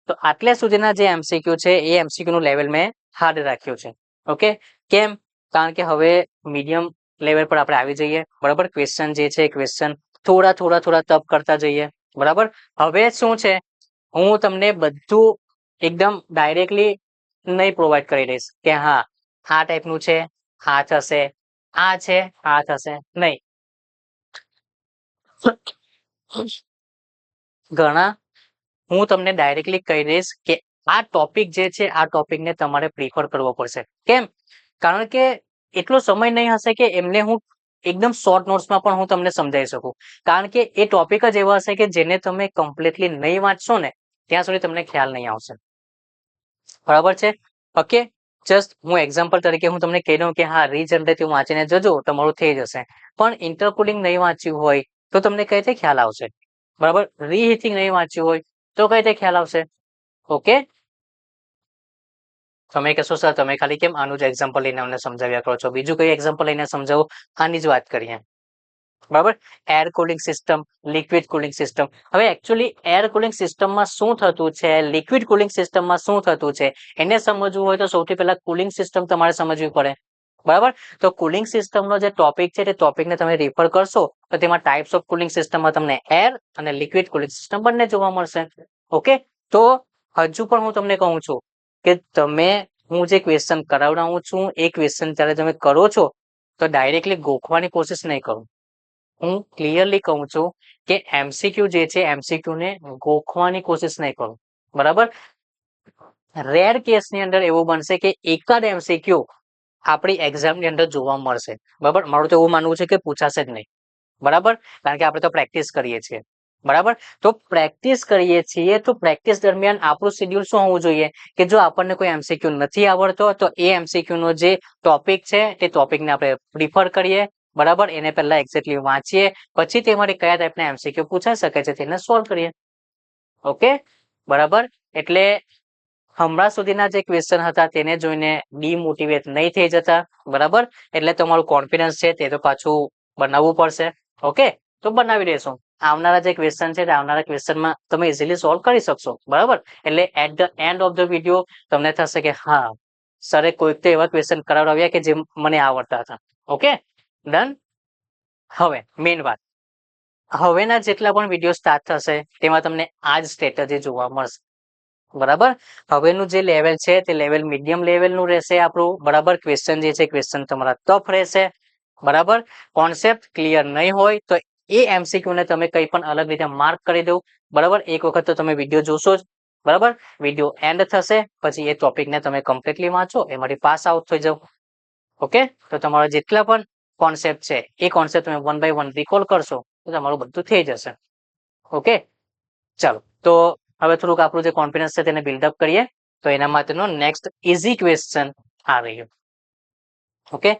તો આટલે સુધીના જે એમસીક્યુ છે એ એમસીક્યુ નું લેવલ મેં હાર્ડ રાખ્યું છે ઓકે કેમ કારણ કે હવે મીડિયમ લેવલ પર આપણે આવી જઈએ બરાબર ક્વેશ્ચન જે છે ક્વેશ્ચન થોડા ટફ કરતા જઈએ બરાબર હવે શું છે હું તમને બધું એકદમ ડાયરેક્ટલી નહીં પ્રોવાઈડ કરી દઈશ કે હા આ ટાઈપનું છે આ થશે આ છે આ થશે નહીં ઘણા હું તમને ડાયરેક્ટલી કહી દઈશ કે આ ટોપિક જે છે આ ટોપિકને તમારે પ્રિફર કરવો પડશે કેમ કારણ કે એટલો સમય નહીં હશે કે એમને હું એકદમ શોર્ટ નોટ્સમાં પણ હું તમને સમજાવી શકું કારણ કે એ ટોપિક જ એવા હશે કે જેને તમે કમ્પ્લીટલી નહીં વાંચશો ને ત્યાં સુધી તમને ખ્યાલ નહીં આવશે બરાબર છે ઓકે જસ્ટ હું એક્ઝામ્પલ તરીકે હું તમને કહી દઉં કે હા રીજનરેટિવ વાંચીને જજો તમારું થઈ જશે, પણ ઇન્ટરકુલિંગ નહીં વાંચ્યું હોય તો તમને કઈ રીતે ખ્યાલ આવશે? બરાબર, રીહિટિંગ નહીં વાંચ્યું હોય તો કઈ રીતે ખ્યાલ આવશે? ઓકે, તમે કહેશો સર તમે ખાલી કેમ આનું જ એક્ઝામ્પલ લઈને અમને સમજાવ્યા કરો છો, બીજું કઈ એક્ઝામ્પલ લઈને સમજાવો, આની જ વાત કરીએ. બરાબર, air cooling system, liquid cooling system. હવે એકચ્યુઅલી એર કુલિંગ સિસ્ટમમાં શું થતું છે, લિક્વિડ કુલિંગ સિસ્ટમમાં શું થતું છે, એને સમજવું હોય તો સૌથી પહેલા કુલિંગ સિસ્ટમ તમારે સમજવી પડે. બરાબર, તો કુલિંગ સિસ્ટમનો જે ટોપિક છે તે ટોપિકને તમે રેફર કરશો તો તેમાં ટાઈપ્સ ઓફ કુલિંગ સિસ્ટમમાં તમને એર અને લિક્વિડ કુલિંગ સિસ્ટમ બંને જોવા મળશે. ઓકે, તો હજુ પણ હું તમને કહું છું કે હું જે ક્વેશ્ચન કરાવડાવું છું એ ક્વેશ્ચન જ્યારે તમે કરો છો તો ડાયરેક્ટલી ગોખવાની કોશિશ નહીં કરો. હું ક્લિયરલી કહું છું કે એમસીક્યુ જે છે એમસીક્યુ ને ગોખવાની કોશિશ નહીં કરો. બરાબર, રેર કેસની અંદર એવું બનશે કે એકાદ એમસીક્યુ આપણી એક્ઝામની અંદર જોવા મળશે. બરાબર, મારું તો એવું માનવું છે કે પૂછાશે જ નહીં. બરાબર, કારણ કે આપણે તો પ્રેક્ટિસ કરીએ છીએ. બરાબર, તો પ્રેક્ટિસ કરીએ છીએ તો પ્રેક્ટિસ દરમિયાન આપણું શેડ્યુલ શું હોવું જોઈએ કે જો આપણને કોઈ એમસીક્યુ નથી આવડતો તો એ એમસીક્યુ નો જે ટોપિક છે તે ટોપિકને આપણે પ્રિફર કરીએ. બરાબર, એને પહેલા એક્ઝેક્ટલી વાંચીએ, પછી તેમાંથી કયા ટાઈપના એમસીક્યુ પૂછાઈ શકે છે તેને સોલ્વ કરીએ. ઓકે, બરાબર, એટલે હમણાં સુધીના જે ક્વેશ્ચન હતા તેને જોઈને ડીમોટિવેટ નહીં થઈ જતા. બરાબર, એટલે તમારું કોન્ફિડન્સ છે તે તો પાછું બનાવવું પડશે. ઓકે, તો બનાવી દેશું. આવનારા જે ક્વેશ્ચન છે આવનારા ક્વેશ્ચનમાં તમે ઇઝીલી સોલ્વ કરી શકશો. બરાબર, એટલે at the end of the video તમને થશે કે હા સરે કોઈક તો એવા ક્વેશ્ચન કરાવડાવ્યા કે જે મને આવડતા હતા. Okay, done. હવે મેઇન વાત, હવેના જેટલા પણ વિડીયો સ્ટાર્ટ થશે તેમાં તમને આ જ સ્ટ્રેટેજી જોવા મળશે. બરાબર, હવેનું જે લેવલ છે તે લેવલ મીડિયમ લેવલનું રહેશે આપણું. બરાબર, ક્વેશ્ચન જે છે ક્વેશ્ચન તમારા ટફ રહેશે. બરાબર, કોન્સેપ્ટ ક્લિયર નહીં હોય તો એ એમસીક્યુ ને તમે કંઈ પણ અલગ રીતે માર્ક કરી દો. બરાબર, એક વખત તો તમે વિડીયો જોશો જ. બરાબર, વિડીયો એન્ડ થશે પછી એ ટોપિકને તમે કમ્પ્લીટલી વાંચો, એમાંથી પાસ આઉટ થઈ જાઓ. ઓકે, તો તમારા જેટલા પણ કોન્સેપ્ટ છે એ કોન્સેપ્ટ તમે વન બાય વન રિકોલ કરશો તો તમારું બધું થઈ જશે. ઓકે, ચાલો તો હવે થોડુંક આપણું જે કોન્ફિડન્સ છે તેને બિલ્ડઅપ કરીએ. તો એના માટેનો નેક્સ્ટ ઇઝી ક્વેશ્ચન આ રહ્યો. ઓકે,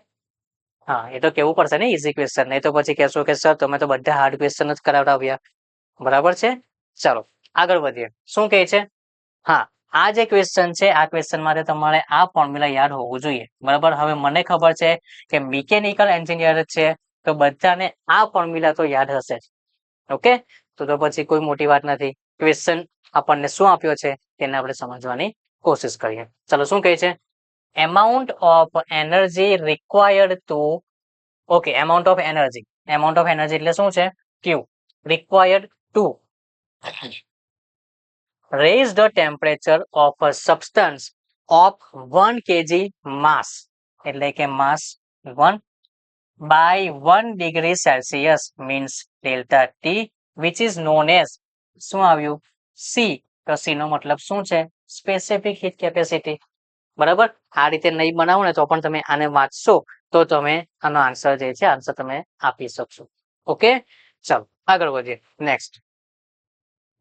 હા એ તો કેવું પડશે ને ઇઝી ક્વેશ્ચન, નહીં તો પછી કહેશો કે સર તમે તો બધા હાર્ડ ક્વેશ્ચન જ કરાવડાવ્યા. બરાબર છે, ચાલો આગળ વધીએ. શું કહે છે? હા, આ જે ક્વેશ્ચન છે આ ક્વેશ્ચન માટે તમારે આ ફોર્મ્યુલા યાદ હોવું જોઈએ. બરાબર, હવે મને ખબર છે કે મિકેનિકલ એન્જિનિયર છે તો બધાને આ ફોર્મ્યુલા તો યાદ હશે જ. ઓકે, તો પછી કોઈ મોટી વાત નથી. ક્વેશ્ચન આપણને શું આપ્યો છે તેને આપણે સમજવાની કોશિશ કરીએ. ચલો શું કહે છે? Amount of energy required to, okay, amount of energy એટલે શું છે? Q required to raise the temperature of a substance of 1 kg mass, એટલે કે mass 1 by 1 degree Celsius means delta T which is known as શું આવ્યું? C. તો C નો મતલબ શું છે? Specific heat capacity. બરાબર, આ રીતે નહીં બનાવો ને તો પણ તમે આને વાંચશો તો તમે આનો આન્સર જે છે આન્સર તમે આપી શકશો. ઓકે, ચાલો આગળ વધીએ. Next,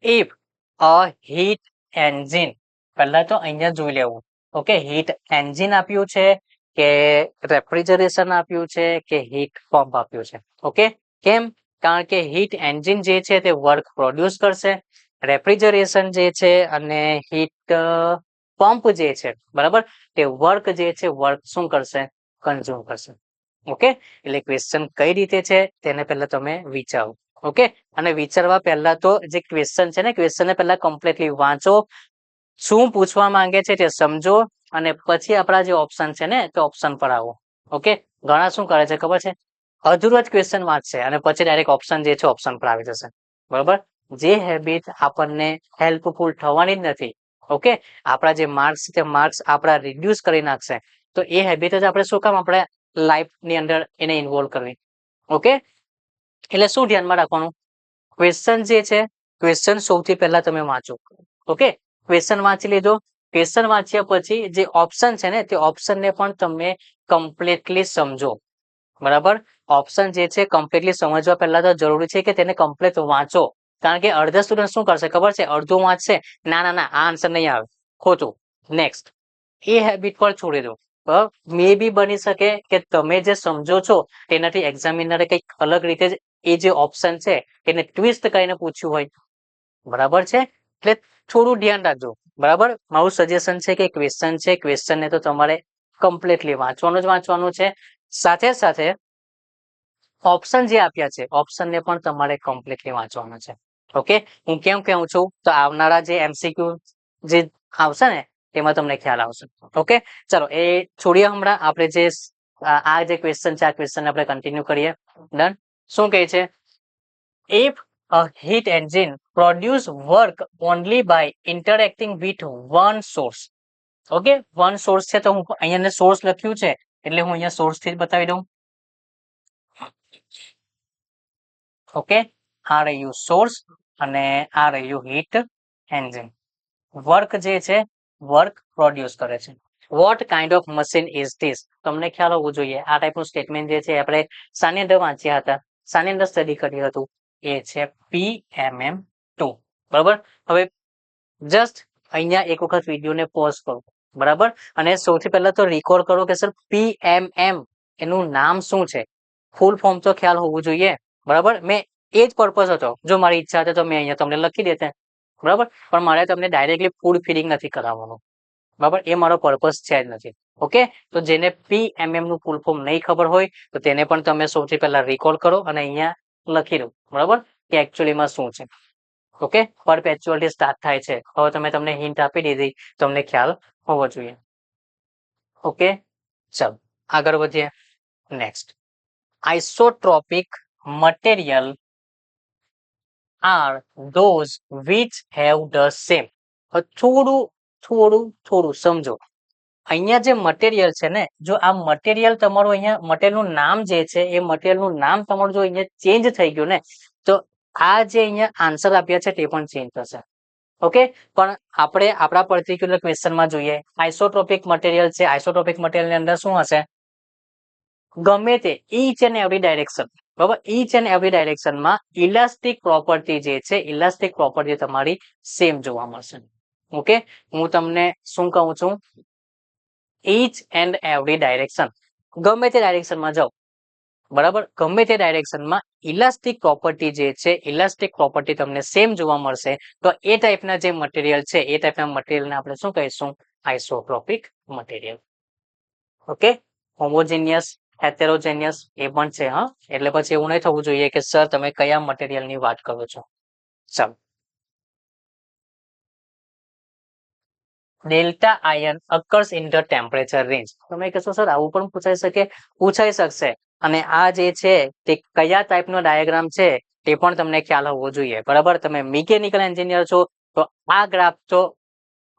if a heat engine, પહેલા તો અહીંયા જોઈ લેવું. ઓકે, હીટ એન્જિન આપ્યું છે કે રેફ્રિજરેશન આપ્યું છે કે હીટ પંપ આપ્યું છે. ઓકે, કેમ? કારણ કે હીટ એન્જિન જે છે તે વર્ક પ્રોડ્યુસ કરશે, રેફ્રિજરેશન જે છે અને હીટ પંપ જે છે બરાબર તે વર્ક જે છે વર્ક શું કરશે? કન્ઝ્યુમ કરશે. ઓકે, એટલે ક્વેશ્ચન કઈ રીતે છે તેને પહેલા તમે વિચારો. ઓકે, અને વિચારવા પહેલા તો જે ક્વેશ્ચન છે ને ક્વેશ્ચનને પહેલા કમ્પ્લીટલી વાંચો, શું પૂછવા માંગે છે તે સમજો અને પછી આપણા જે ઓપ્શન છે ને તે ઓપ્શન પર આવો. ઓકે, ઘણા શું કરે છે ખબર છે? અધૂરો જ ક્વેશ્ચન વાંચશે અને પછી ડાયરેક્ટ ઓપ્શન જે છે ઓપ્શન પર આવી જશે. બરાબર, જે હેબિટ આપણને હેલ્પફુલ થવાની જ નથી. ઓકે, આપણા જે માર્ક્સ છે માર્ક્સ આપણા રિડ્યુસ કરી નાખશે. તો એ હેબિટ જ આપણે શું કામ આપણે લાઈફ ની અંદર એને ઇન્વોલ્વ કરવી. ઓકે, એટલે શું ધ્યાનમાં રાખવાનું? ક્વેશ્ચન જે છે ક્વેશ્ચન સૌથી પહેલા તમે વાંચો. ઓકે, ક્વેશ્ચન વાંચી લીધો, ક્વેશ્ચન વાંચ્યા પછી જે ઓપ્શન છે ને તે ઓપ્શનને પણ તમે કમ્પ્લીટલી સમજો. બરાબર, ઓપ્શન જે છે કમ્પ્લીટલી સમજવા પહેલા તો જરૂરી છે કે તેને કમ્પ્લીટ વાંચો. કારણ કે અડધા સ્ટુડન્ટ શું કરશે ખબર છે? અડધું વાંચશે, ના ના ના આ આન્સર નહીં આવે, ખોટું, નેક્સ્ટ. એ હેબિટ પર છોડી દો. મે બી બની શકે કે તમે જે સમજો છો તેનાથી એક્ઝામિનરે કંઈક અલગ રીતે જ એ જે ઓપ્શન છે એને ટ્વિસ્ટ કરીને પૂછ્યું હોય. બરાબર છે, એટલે થોડું ધ્યાન રાખજો. બરાબર, મારું સજેશન છે કે ક્વેશ્ચનને તો તમારે કમ્પ્લીટલી વાંચવાનું છે. સાથે સાથે ઓપ્શન જે આપ્યા છે ઓપ્શનને પણ તમારે કમ્પ્લીટલી વાંચવાનું છે. ઓકે, હું કેમ કહું છું તો આવનારા જે MCQ જે આવશે ને તેમાં તમને ખ્યાલ આવશે. ઓકે, ચલો એ છોડીએ. હમણાં આપણે જે આ જે ક્વેશ્ચન છે આ ક્વેશ્ચન આપણે કન્ટિન્યુ કરીએ. ડન. શું કહે છે? If a heat engine produce work only by interacting with one source. Okay, one source છે તો હું અહીંયા સોર્સ લખ્યું છે એટલે હું અહીંયા સોર્સ થી જ બતાવી દઉં. ઓકે, આ રહ્યું સોર્સ અને આ રહ્યું હીટ એન્જિન. વર્ક જે છે વર્ક પ્રોડ્યુસ કરે છે. What kind of machine is this? તમને ખ્યાલ હોવું જોઈએ. આ ટાઈપનું સ્ટેટમેન્ટ જે છે આપણે શાની અંદર વાંચ્યા હતા, શાની અંદર સ્ટડી કર્યું હતું, એ છે PMM2. બરાબર, હવે જસ્ટ અહીંયા એક વખત વિડીયોને પોઝ કરો. બરાબર, અને સૌથી પહેલા તો રિકોલ કરો કે સર PMM એનું નામ શું છે, ફૂલ ફોર્મ તો ખ્યાલ હોવું જોઈએ. બરાબર, મેં એ જ પર્પઝ હતો. જો મારી ઈચ્છા હતી તો મેં અહીંયા તમને લખી દેતા. બરાબર, પણ મારે તમને ડાયરેક્ટલી ફૂડ ફીડિંગ નથી કરાવવાનું. બરાબર, એ મારો પર્પઝ છે જ નથી. ઓકે, તો જેને PMM નું ફૂલ ફોર્મ નહીં ખબર હોય તો તેને પણ તમે સૌથી પહેલા રિકોલ કરો અને અહીંયા લખી દો. બરાબર, કે એકચ્યુઅલીમાં શું છે. ઓકે, પરપેચ્યુઅલ સ્ટાર્ટ થાય છે. હવે તમને હિન્ટ આપી દીધી, તમને ખ્યાલ હોવો જોઈએ. ઓકે, ચાલો આગળ વધીએ. Next, isotropic material are those which have the same. થોડું સમજો. અહીંયા જે મટીરિયલ છે ને, જો આ મટીરિયલ તમારું અહીંયા મટીરિયલનું નામ જે છે એ મટીરિયલનું નામ તમારું જો અહીંયા ચેન્જ થઈ ગયું ને તો આ જે અહીંયા આન્સર આપ્યા છે તે પણ ચેન્જ થશે. ઓકે, પણ આપણે આપણા પર્ટિક્યુલર ક્વેશ્ચનમાં જોઈએ. આઇસોટ્રોપિક મટીરિયલ છે, આઇસોટ્રોપિક મટીરિયલની અંદર શું હશે? ગમે તે ઈચ એન્ડ એવરી ડાયરેક્શન. બરાબર, ઈચ એન્ડ એવરી ડાયરેક્શનમાં ઇલાસ્ટિક પ્રોપર્ટી જે છે, ઇલાસ્ટિક પ્રોપર્ટી તમારી સેમ જોવા મળશે. ઓકે, હું તમને શું કહું છું, ઈચ એન્ડ એવરી ડાયરેક્શન ગમે તે ડાયરેક્શનમાં જાઓ. બરાબર, ગમે તે ડાયરેક્શનમાં ઇલાસ્ટિક પ્રોપર્ટી જે છે, ઇલાસ્ટિક પ્રોપર્ટી તમને સેમ જોવા મળશે. તો એ ટાઈપના જે મટીરિયલ છે એ ટાઈપના મટીરિયલને આપણે શું કહીશું? Isotropic material. ઓકે, હોમોજીનિયસ, હેટેરોજેનિયસ એ પણ છે. હા, એટલે પછી એવું નહીં થવું જોઈએ કે સર તમે કયા મટીરિયલની વાત કરો છો. ચાલો, delta ion occurs in the temperature range. તમે કહેશો સર આવું પણ પૂછાઈ શકશે. અને આ જે છે તે કયા ટાઈપનો ડાયાગ્રામ છે તે પણ તમને ખ્યાલ હોવો જોઈએ. બરાબર, તમે મિકેનિકલ એન્જિનિયર છો તો આ ગ્રાફ તો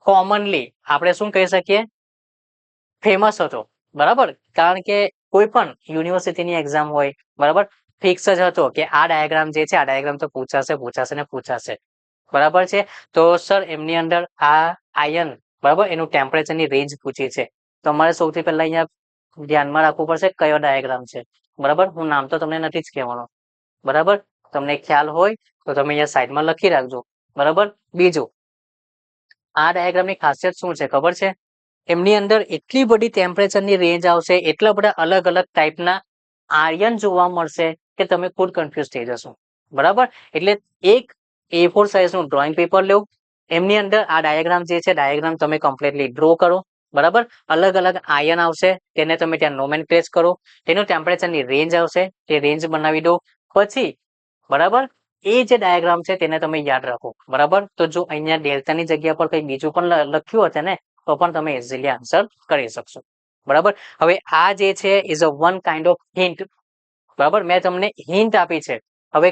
કોમનલી આપણે શું કહી શકીએ, ફેમસ હતો. બરાબર, કારણ કે કોઈ પણ યુનિવર્સિટીની એક્ઝામ હોય, બરાબર, ફિક્સ જ હતો કે આ ડાયાગ્રામ જે છે આ ડાયાગ્રામ તો પૂછાશે. બરાબર છે, તો સર એમની અંદર આ આયન, બરાબર, એનું ટેમ્પરેચરની રેન્જ પૂછી છે. તો અમારે સૌથી પહેલા અહીંયા ધ્યાનમાં રાખવું પડશે કયો ડાયાગ્રામ છે. બરાબર, હું નામ તો તમને નથી જ કહેવાનો. બરાબર, તમને ખ્યાલ હોય તો તમે અહીંયા સાઈડમાં લખી રાખજો. બરાબર, બીજું આ ડાયાગ્રામની ખાસિયત શું છે ખબર છે? એમની અંદર એટલી બધી ટેમ્પરેચરની રેન્જ આવશે, એટલા બધા અલગ અલગ ટાઈપના આયન જોવા મળશે કે તમે ખુદ કન્ફ્યુઝ થઈ જશો. બરાબર, એટલે એક A4 સાઇઝનું ડ્રોઈંગ પેપર લેવું, એમની અંદર આ ડાયાગ્રામ જે છે ડાયાગ્રામ તમે કમ્પ્લીટલી ડ્રો કરો. બરાબર, અલગ અલગ આયન આવશે તેને તમે ત્યાં નોમેનક્લેચર કરો, તેનું ટેમ્પરેચરની રેન્જ આવશે તે રેન્જ બનાવી દો. પછી બરાબર, એ જે ડાયાગ્રામ છે તેને તમે યાદ રાખો. બરાબર, તો જો અહીંયા ડેલ્ટાની જગ્યા પર કંઈ બીજું પણ લખ્યું હશે ને તો પણ તમે ઇઝીલી આન્સર કરી શકશો. બરાબર, હવે આ જે છે is a one kind of hint. બરાબર, મેં તમને હિન્ટ આપી છે. હવે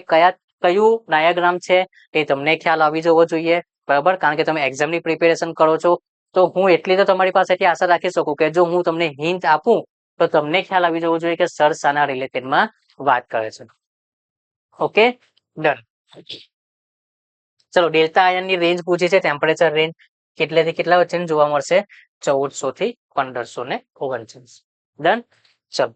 કયું ડાયાગ્રામ છે એ તમને ખ્યાલ આવી જવો જોઈએ. બરાબર, કારણ કે તમે એક્ઝામની પ્રિપેરેશન કરો છો તો હું એટલી તો તમારી પાસેથી આશા રાખી શકું કે જો હું તમને હિન્ટ આપું તો તમને ખ્યાલ આવી જવો જોઈએ કે સર શાના રિલેટેડમાં વાત કરે છે. Okay, done. ચલો, ડેલ્ટા આયનની રેન્જ પૂછી છે, ટેમ્પરેચર રેન્જ કેટલેથી કેટલા વચ્ચેની જોવા મળશે? 1400 થી 1549. ડન. ચલો,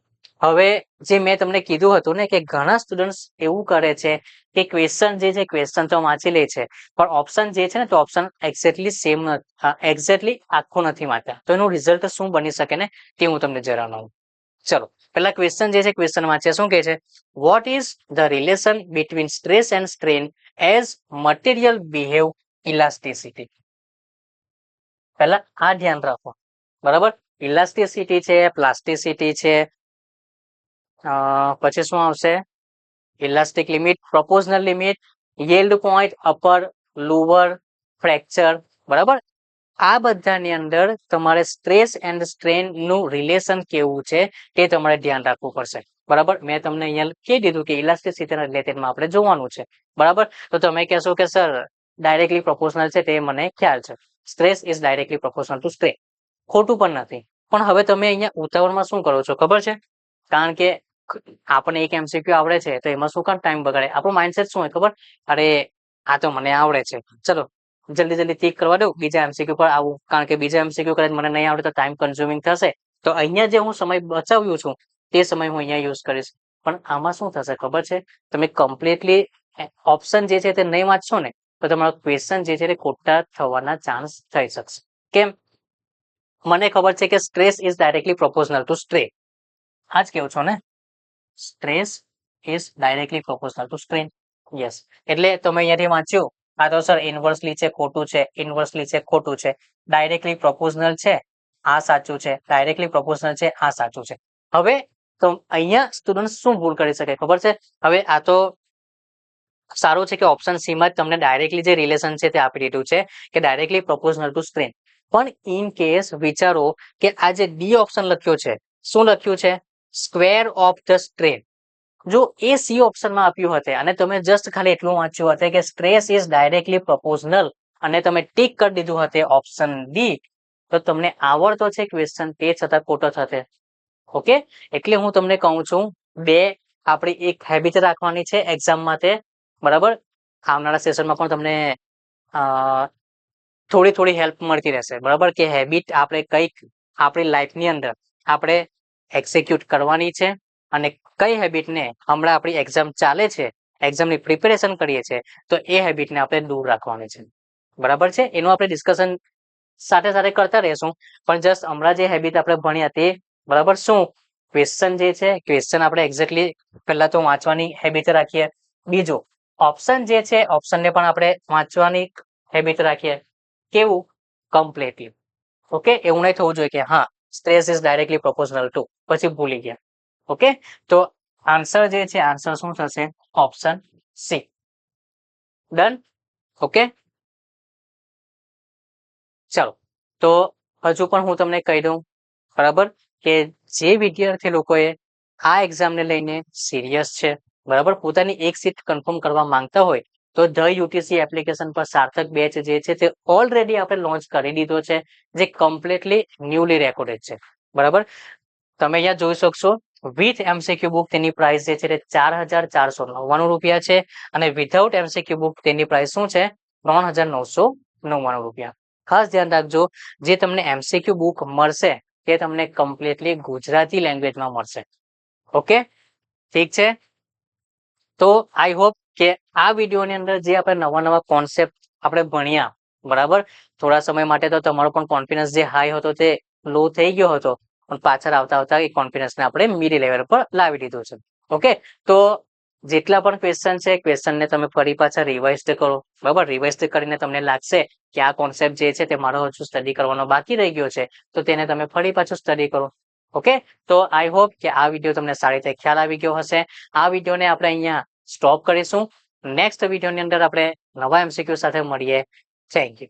હવે જે મેં તમને કીધું હતું ને કે ઘણા સ્ટુડન્ટ્સ એવું કરે છે કે ક્વેશ્ચન જે છે ક્વેશ્ચન તો વાંચી લે છે પણ ઓપ્શન જે છે ને તો ઓપ્શન એક્ઝેક્ટલી આખું નથી વાંચતા તો એનું રિઝલ્ટ શું બની શકે ને તે હું તમને જણાવું. ચલો પેલા ક્વેશ્ચન જે છે ક્વેશ્ચન વાંચીએ શું કહે છે what is the relation between stress and strain as material behave elasticity. પહેલા આ ધ્યાન રાખો બરાબર. ઇલાસ્ટિસિટી છે પ્લાસ્ટિસિટી છે પછી શું આવશે elastic limit proportional limit yield point upper lower fracture બરાબર. આ બધાની અંદર તમારે સ્ટ્રેસ એન્ડ સ્ટ્રેન નું રિલેશન કેવું છે તે તમારે ધ્યાન રાખવું પડશે બરાબર. મેં તમને અહીંયા કહી દીધું કે ઇલાસ્ટિસિટીના રિલેટેડમાં આપણે જોવાનું છે બરાબર. તો તમે કહેશો કે સર ડાયરેક્ટલી પ્રોપોર્શનલ છે તે મને ખ્યાલ છે stress is directly proportional two strain ખોટું પણ નથી પણ હવે તમે અહીંયા ઉતાવળમાં શું કરો છો ખબર છે કારણ કે આપણને એક એમસીક્યુ આવડે છે તો એમાં શું કામ ટાઈમ બગાડે આપણું માઇન્ડસેટ શું હોય ખબર અરે આ તો મને આવડે છે ચલો જલ્દી જલ્દી ટીક કરવા દો બીજા એમસીક્યુ પર આવું કારણ કે બીજા એમસીક્યુ કદાચ મને નહીં આવડે તો ટાઈમ કન્ઝ્યુમિંગ થશે તો અહીંયા જે હું સમય બચાવ્યું છું તે સમય હું અહીંયા યુઝ કરીશ પણ આમાં શું થશે ખબર છે તમે કમ્પ્લીટલી ઓપ્શન જે છે તે નહીં વાંચશો ને તો તમારો ક્વેશ્ચન જે છે તે ખોટા થવાના ચાન્સ થઈ શકશે. કેમ મને ખબર છે કે stress is directly proportional two strain આ જ કેવું છો ને stress is directly proportional two strain yes એટલે તમે અહીંયાથી વાંચ્યું આ તો સર ઇન્વર્સલી છે ખોટું છે ઇન્વર્સલી છે ખોટું છે ડાયરેક્ટલી પ્રોપોર્શનલ છે આ સાચું છે ડાયરેક્ટલી પ્રોપોર્શનલ છે આ સાચું છે. હવે તો અહીંયા સ્ટુડન્ટ શું ભૂલ કરી શકે ખબર છે હવે આ તો સારું છે કે ઓપ્શન સી માં તમને ડાયરેક્ટલી જે રિલેશન છે તે આપી દીધું છે કે ડાયરેક્ટલી પ્રોપોર્શનલ ટુ સ્ટ્રેન પણ ઇન કેસ વિચારો કે આ જે ડી ઓપ્શન લખ્યો છે શું લખ્યું છે સ્ક્વેર ઓફ ધ સ્ટ્રેન જો એ સી ઓપ્શનમાં આપ્યું હતું અને તમે જસ્ટ ખાલી એટલું વાંચ્યું હતું કે સ્ટ્રેસ ઇઝ ડાયરેક્ટલી પ્રોપોર્શનલ અને તમે ટીક કરી દીધું હતું ઓપ્શન ડી તો તમને આવડતો છે ક્વેશ્ચન તે છતાં ખોટો થશે. ઓકે એટલે હું તમને કહું છું બે આપણી એક હેબિટ રાખવાની છે એક્ઝામ માટે બરાબર. આવનારા સેશનમાં પણ તમને થોડી હેલ્પ મળતી રહેશે બરાબર કે હેબિટ આપણે કઈક આપણી લાઈફની અંદર આપણે એક્ઝિક્યુટ કરવાની છે અને કઈ હેબિટને હમણાં આપણી એક્ઝામ ચાલે છે એક્ઝામની પ્રિપેરેશન કરીએ છીએ તો એ હેબિટને આપણે દૂર રાખવાની છે બરાબર છે. એનું આપણે ડિસ્કશન સાથે સાથે કરતા રહેશું પણ જસ્ટ હમણાં જે હેબિટ આપણે ભણ્યા તે બરાબર શું ક્વેશ્ચન જે છે ક્વેશ્ચન આપણે એક્ઝેક્ટલી પહેલા તો વાંચવાની હેબિટ રાખીએ બીજું ઓપ્શન જે છે ઓપ્શનને પણ આપણે વાંચવાની હેબિટ રાખીએ કેવું કમ્પ્લીટલી ઓકે. એવું નહીં થવું જોઈએ કે હા stress is directly proportional two પછી ભૂલી ગયા ઓકે. તો આન્સર જે છે આન્સર શું થશે ઓપ્શન સી ડન ઓકે. ચાલો તો હજુ પણ હું તમને કહી દઉં બરાબર કે જે વિદ્યાર્થી લોકોએ આ એક્ઝામને લઈને સિરિયસ છે બરાબર પોતાની એક સીટ કન્ફર્મ કરવા માંગતા હોય તો ધ યુટીસી એપ્લિકેશન પર સાર્થક બેચ જે છે તે ઓલરેડી આપણે લોન્ચ કરી દીધો છે જે કમ્પ્લીટલી ન્યુલી રેકોર્ડેડ છે બરાબર. તમે અહીંયા જોઈ શકશો વિથ એમસીક્યુ બુક તેની પ્રાઇસ જે છે તે 4,499 રૂપિયા છે અને વિધાઉટ એમસીક્યુ બુક તેની પ્રાઇસ શું છે 3,999 રૂપિયા. ખાસ ધ્યાન રાખજો જે તમને એમસીક્યુ બુક મળશે તે તમને કમ્પ્લીટલી ગુજરાતી લેંગ્વેજમાં મળશે ઓકે ઠીક છે. તો આઈ હોપ કે આ વિડીયોની અંદર જે આપણે નવા કોન્સેપ્ટ આપણે ભણ્યા બરાબર થોડા સમય માટે તો તમારો પણ કોન્ફિડન્સ જે હાઈ હતો તે લો થઈ ગયો હતો પણ પાછળ આવતા એ કોન્ફિડન્સને આપણે મિડી લેવલ પર લાવી દીધું છે ઓકે. તો જેટલા પણ ક્વેશ્ચન છે ક્વેશ્ચનને તમે ફરી પાછા રિવાઇઝ કરો બરાબર. રિવાઇઝ કરીને તમને લાગશે કે આ કોન્સેપ્ટ જે છે તે મારો હજુ સ્ટડી કરવાનો બાકી રહી ગયો છે તો તેને તમે ફરી પાછું સ્ટડી કરો ઓકે. તો આઈ હોપ કે આ વિડીયો તમને સારી રીતે ખ્યાલ આવી ગયો હશે. આ વિડીયોને આપણે અહીંયા સ્ટોપ કરીશું નેક્સ્ટ વિડીયોની અંદર આપણે નવા એમસીક્યુ સાથે મળીએ. Thank you.